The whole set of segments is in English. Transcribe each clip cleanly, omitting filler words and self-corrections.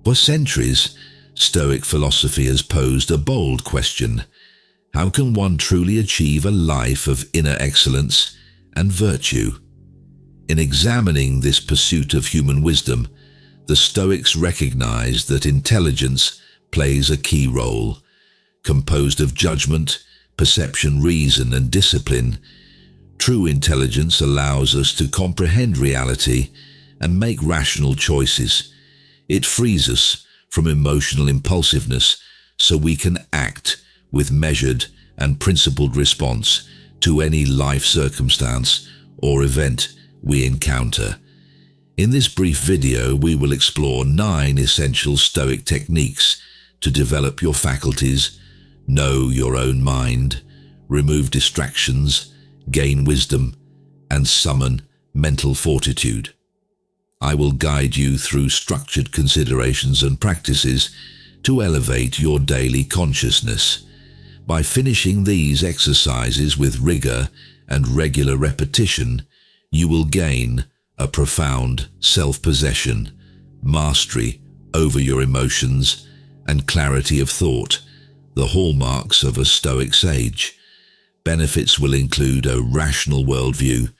For centuries, Stoic philosophy has posed a bold question. How can one truly achieve a life of inner excellence and virtue? In examining this pursuit of human wisdom, the Stoics recognize that intelligence plays a key role. Composed of judgment, perception, reason, and discipline, true intelligence allows us to comprehend reality and make rational choices. It frees us from emotional impulsiveness so we can act with measured and principled response to any life circumstance or event we encounter. In this brief video, we will explore 9 essential Stoic techniques to develop your faculties, know your own mind, remove distractions, gain wisdom, and summon mental fortitude. I will guide you through structured considerations and practices to elevate your daily consciousness. By finishing these exercises with rigor and regular repetition, you will gain a profound self-possession, mastery over your emotions, and clarity of thought, the hallmarks of a Stoic sage. Benefits will include a rational worldview,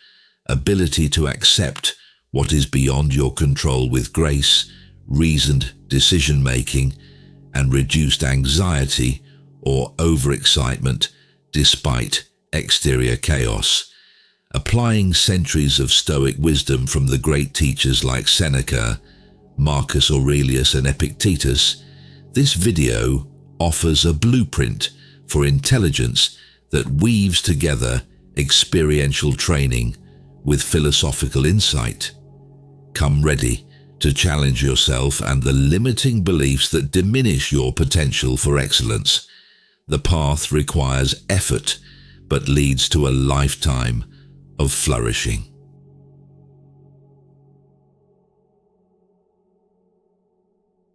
ability to accept what is beyond your control with grace, reasoned decision-making, and reduced anxiety or overexcitement despite exterior chaos. Applying centuries of Stoic wisdom from the great teachers like Seneca, Marcus Aurelius, and Epictetus, this video offers a blueprint for intelligence that weaves together experiential training with philosophical insight. Come ready to challenge yourself and the limiting beliefs that diminish your potential for excellence. The path requires effort, but leads to a lifetime of flourishing.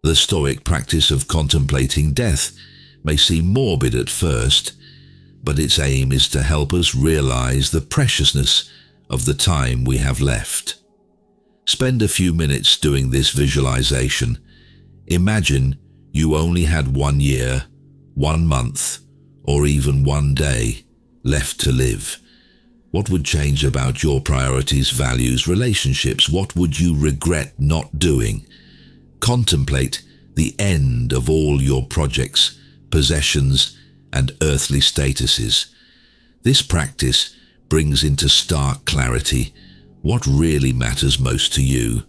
The Stoic practice of contemplating death may seem morbid at first, but its aim is to help us realize the preciousness of the time we have left. Spend a few minutes doing this visualization. Imagine you only had 1 year, 1 month, or even 1 day left to live. What would change about your priorities, values, relationships? What would you regret not doing? Contemplate the end of all your projects, possessions, and earthly statuses. This practice brings into stark clarity what really matters most to you.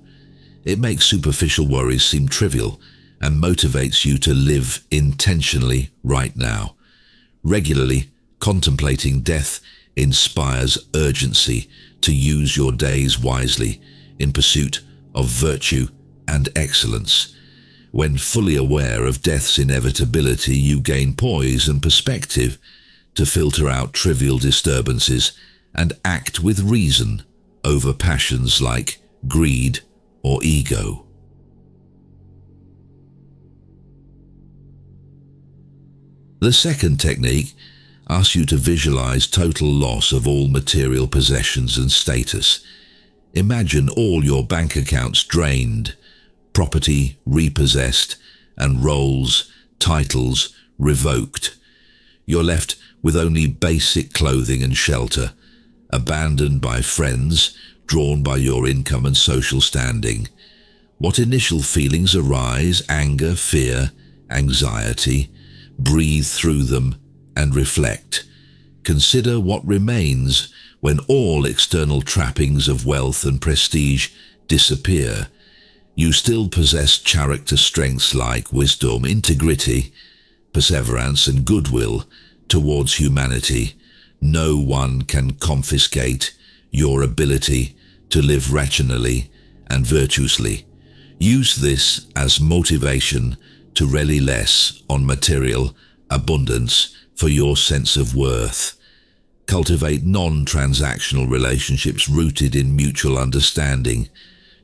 It makes superficial worries seem trivial and motivates you to live intentionally right now. Regularly contemplating death inspires urgency to use your days wisely in pursuit of virtue and excellence. When fully aware of death's inevitability, you gain poise and perspective to filter out trivial disturbances and act with reason over passions like greed or ego. The second technique asks you to visualize total loss of all material possessions and status. Imagine all your bank accounts drained, property repossessed, and roles, titles revoked. You're left with only basic clothing and shelter, abandoned by friends, drawn by your income and social standing. What initial feelings arise? Anger, fear, anxiety? Breathe through them and reflect. Consider what remains when all external trappings of wealth and prestige disappear. You still possess character strengths like wisdom, integrity, perseverance, and goodwill towards humanity. No one can confiscate your ability to live rationally and virtuously. Use this as motivation to rely less on material abundance for your sense of worth. Cultivate non-transactional relationships rooted in mutual understanding.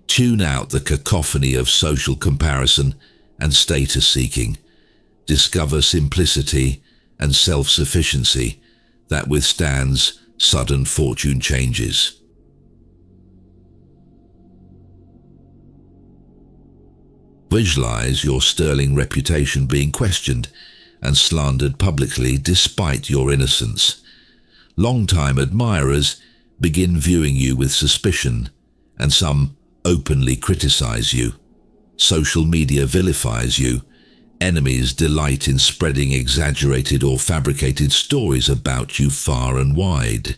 Tune out the cacophony of social comparison and status seeking. Discover simplicity and self-sufficiency that withstands sudden fortune changes. visualize your sterling reputation being questioned and slandered publicly despite your innocence. Long-time admirers begin viewing you with suspicion, and some openly criticize you. Social media vilifies you. Enemies delight in spreading exaggerated or fabricated stories about you far and wide.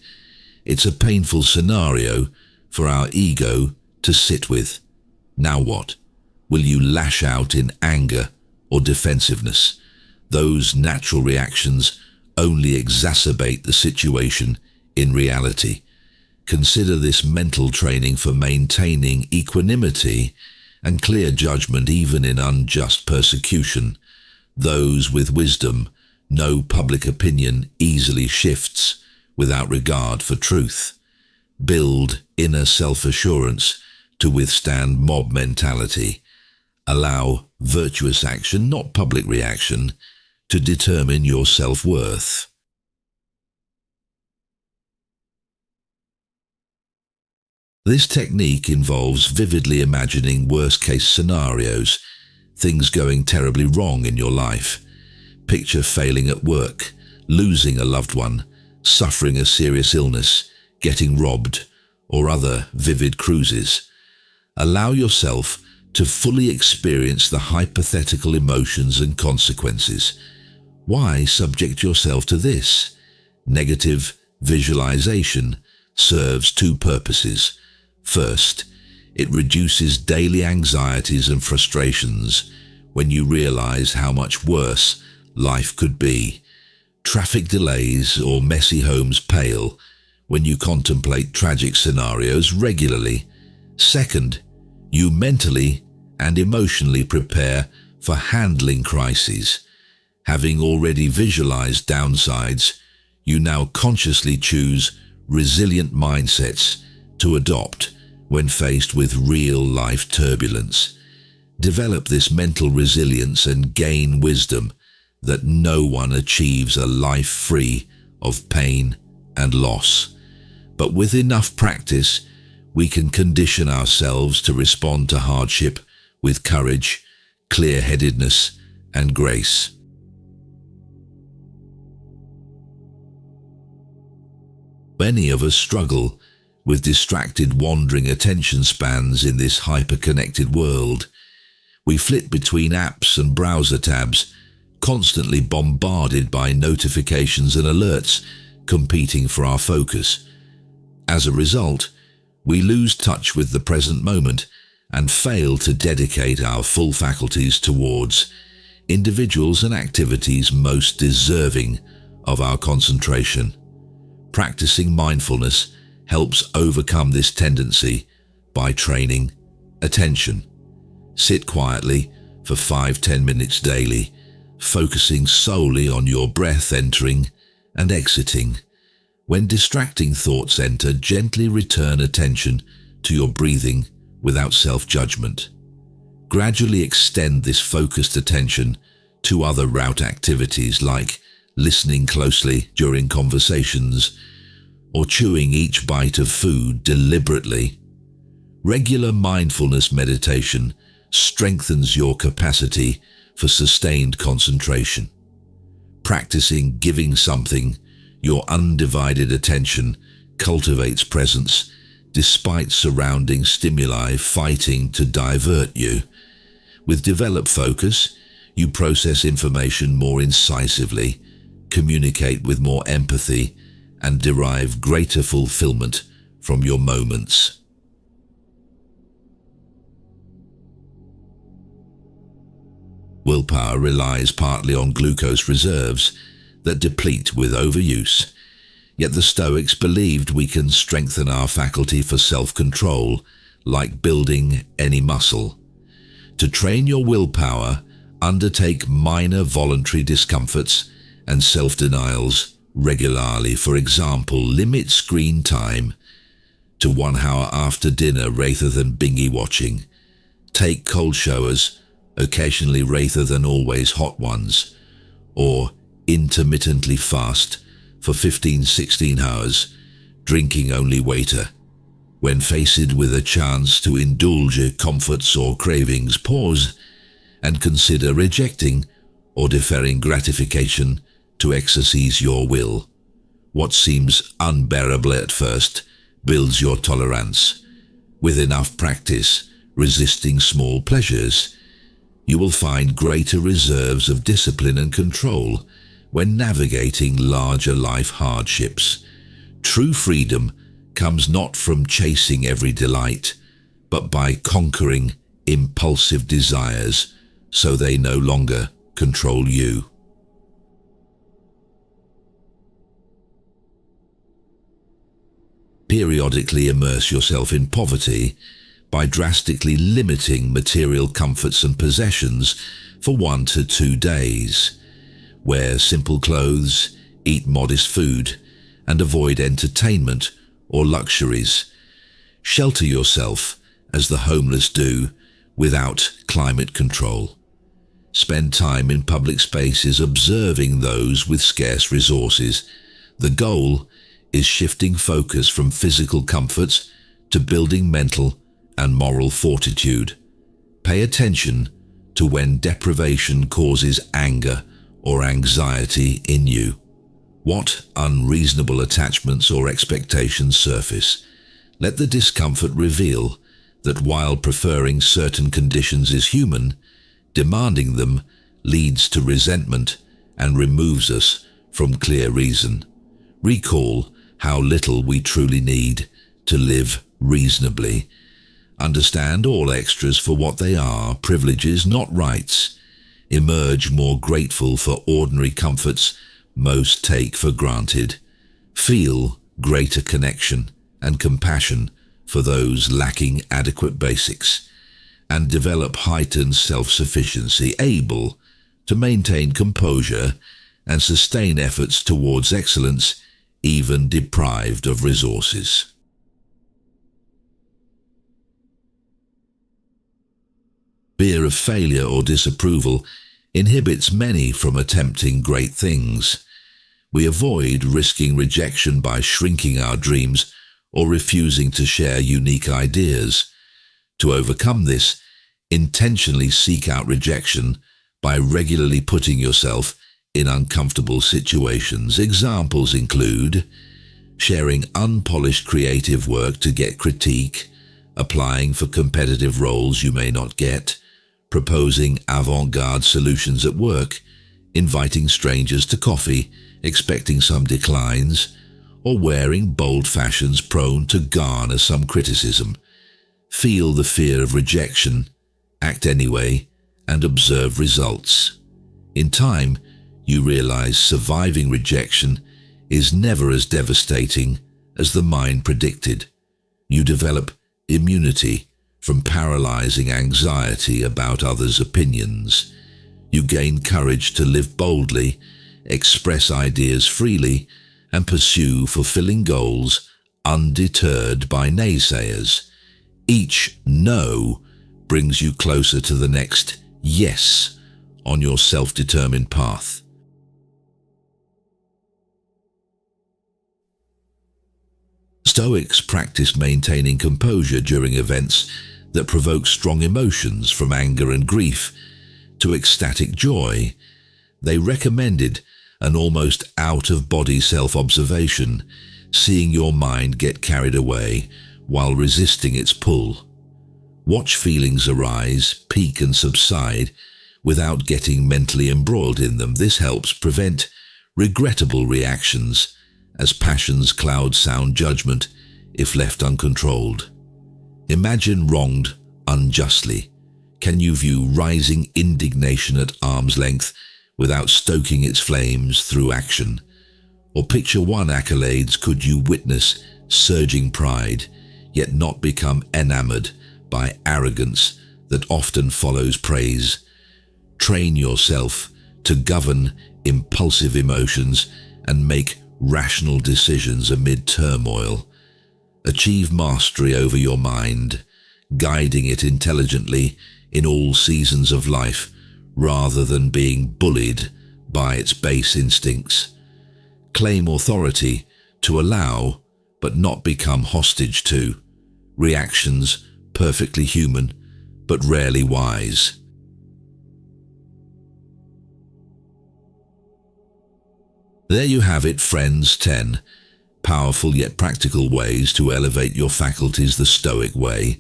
It's a painful scenario for our ego to sit with. Now what? Will you lash out in anger or defensiveness? Those natural reactions only exacerbate the situation in reality. Consider this mental training for maintaining equanimity and clear judgment even in unjust persecution. Those with wisdom know public opinion easily shifts without regard for truth. Build inner self-assurance to withstand mob mentality. Allow virtuous action, not public reaction, to determine your self-worth. This technique involves vividly imagining worst-case scenarios, things going terribly wrong in your life. Picture failing at work, losing a loved one, suffering a serious illness, getting robbed, or other vivid cruises. Allow yourself to fully experience the hypothetical emotions and consequences. Why subject yourself to this? Negative visualization serves two purposes. First, it reduces daily anxieties and frustrations when you realize how much worse life could be. Traffic delays or messy homes pale when you contemplate tragic scenarios regularly. Second, you mentally and emotionally prepare for handling crises. Having already visualized downsides, you now consciously choose resilient mindsets to adopt when faced with real-life turbulence. Develop this mental resilience and gain wisdom that no one achieves a life free of pain and loss. But with enough practice, we can condition ourselves to respond to hardship with courage, clear-headedness, and grace. Many of us struggle with distracted, wandering attention spans in this hyper-connected world. We flit between apps and browser tabs, constantly bombarded by notifications and alerts competing for our focus. As a result, we lose touch with the present moment and fail to dedicate our full faculties towards individuals and activities most deserving of our concentration. Practicing mindfulness helps overcome this tendency by training attention. Sit quietly for 5-10 minutes daily, focusing solely on your breath entering and exiting. When distracting thoughts enter, gently return attention to your breathing without self-judgment. Gradually extend this focused attention to other route activities like listening closely during conversations or chewing each bite of food deliberately. Regular mindfulness meditation strengthens your capacity for sustained concentration. Practicing giving something your undivided attention cultivates presence despite surrounding stimuli fighting to divert you. With developed focus, you process information more incisively, communicate with more empathy, and derive greater fulfillment from your moments. Willpower relies partly on glucose reserves that deplete with overuse. Yet the Stoics believed we can strengthen our faculty for self-control like building any muscle. To train your willpower, undertake minor voluntary discomforts and self-denials regularly. For example, limit screen time to 1 hour after dinner rather than binge watching. Take cold showers occasionally rather than always hot ones. Or intermittently fast for 15-16 hours, drinking only water. When faced with a chance to indulge comforts or cravings, pause and consider rejecting or deferring gratification to exercise your will. What seems unbearable at first builds your tolerance. With enough practice, resisting small pleasures, you will find greater reserves of discipline and control when navigating larger life hardships. True freedom comes not from chasing every delight, but by conquering impulsive desires so they no longer control you. Periodically immerse yourself in poverty by drastically limiting material comforts and possessions for 1 to 2 days. Wear simple clothes, eat modest food, and avoid entertainment or luxuries. Shelter yourself as the homeless do without climate control. Spend time in public spaces observing those with scarce resources. The goal is shifting focus from physical comforts to building mental and moral fortitude. Pay attention to when deprivation causes anger or anxiety in you. What unreasonable attachments or expectations surface? Let the discomfort reveal that while preferring certain conditions is human, demanding them leads to resentment and removes us from clear reason. Recall how little we truly need to live reasonably. Understand all extras for what they are, privileges, not rights. Emerge more grateful for ordinary comforts most take for granted. Feel greater connection and compassion for those lacking adequate basics, and develop heightened self-sufficiency, able to maintain composure and sustain efforts towards excellence, even deprived of resources. Fear of failure or disapproval inhibits many from attempting great things. We avoid risking rejection by shrinking our dreams or refusing to share unique ideas. To overcome this, intentionally seek out rejection by regularly putting yourself in uncomfortable situations. Examples include sharing unpolished creative work to get critique, applying for competitive roles you may not get, proposing avant-garde solutions at work, inviting strangers to coffee, expecting some declines, or wearing bold fashions prone to garner some criticism. Feel the fear of rejection, act anyway, and observe results. In time, you realize surviving rejection is never as devastating as the mind predicted. You develop immunity from paralyzing anxiety about others' opinions. You gain courage to live boldly, express ideas freely, and pursue fulfilling goals undeterred by naysayers. Each no brings you closer to the next yes on your self-determined path. Stoics practice maintaining composure during events that provoke strong emotions, from anger and grief to ecstatic joy. They recommended an almost out-of-body self-observation, seeing your mind get carried away while resisting its pull. Watch feelings arise, peak and subside without getting mentally embroiled in them. This helps prevent regrettable reactions, as passions cloud sound judgment if left uncontrolled. Imagine wronged unjustly. Can you view rising indignation at arm's length without stoking its flames through action? Or picture one accolades could you witness surging pride, yet not become enamored by arrogance that often follows praise? Train yourself to govern impulsive emotions and make rational decisions amid turmoil. Achieve mastery over your mind, guiding it intelligently in all seasons of life, rather than being bullied by its base instincts. Claim authority to allow, but not become hostage to, reactions perfectly human, but rarely wise. There you have it, friends. 10 powerful yet practical ways to elevate your faculties the Stoic way.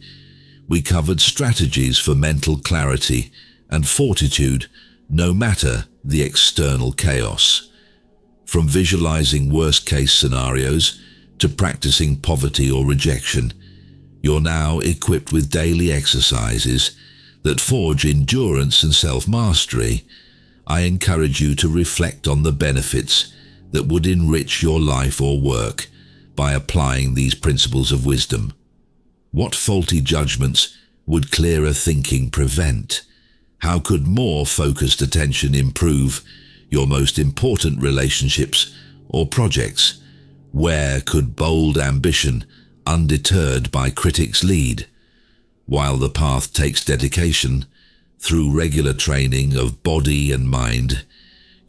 We covered strategies for mental clarity and fortitude no matter the external chaos. From visualizing worst-case scenarios to practicing poverty or rejection, you're now equipped with daily exercises that forge endurance and self-mastery. I encourage you to reflect on the benefits that would enrich your life or work by applying these principles of wisdom. What faulty judgments would clearer thinking prevent? How could more focused attention improve your most important relationships or projects? Where could bold ambition, undeterred by critics, lead? While the path takes dedication, through regular training of body and mind,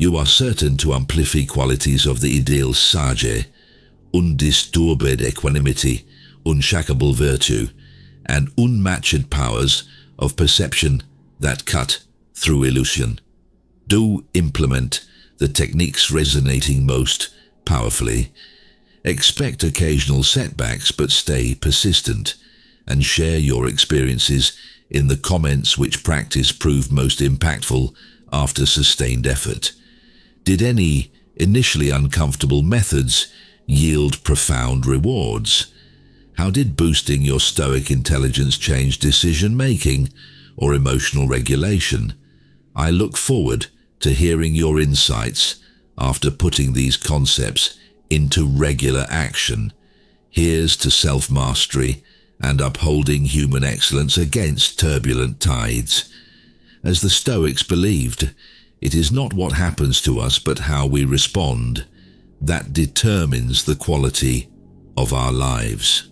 you are certain to amplify qualities of the ideal sage, undisturbed equanimity, unshakable virtue, and unmatched powers of perception that cut through illusion. Do implement the techniques resonating most powerfully. Expect occasional setbacks, but stay persistent, and share your experiences in the comments which practice proved most impactful after sustained effort. Did any initially uncomfortable methods yield profound rewards? How did boosting your Stoic intelligence change decision-making or emotional regulation? I look forward to hearing your insights after putting these concepts into regular action. Here's to self-mastery and upholding human excellence against turbulent tides. As the Stoics believed, it is not what happens to us but how we respond that determines the quality of our lives.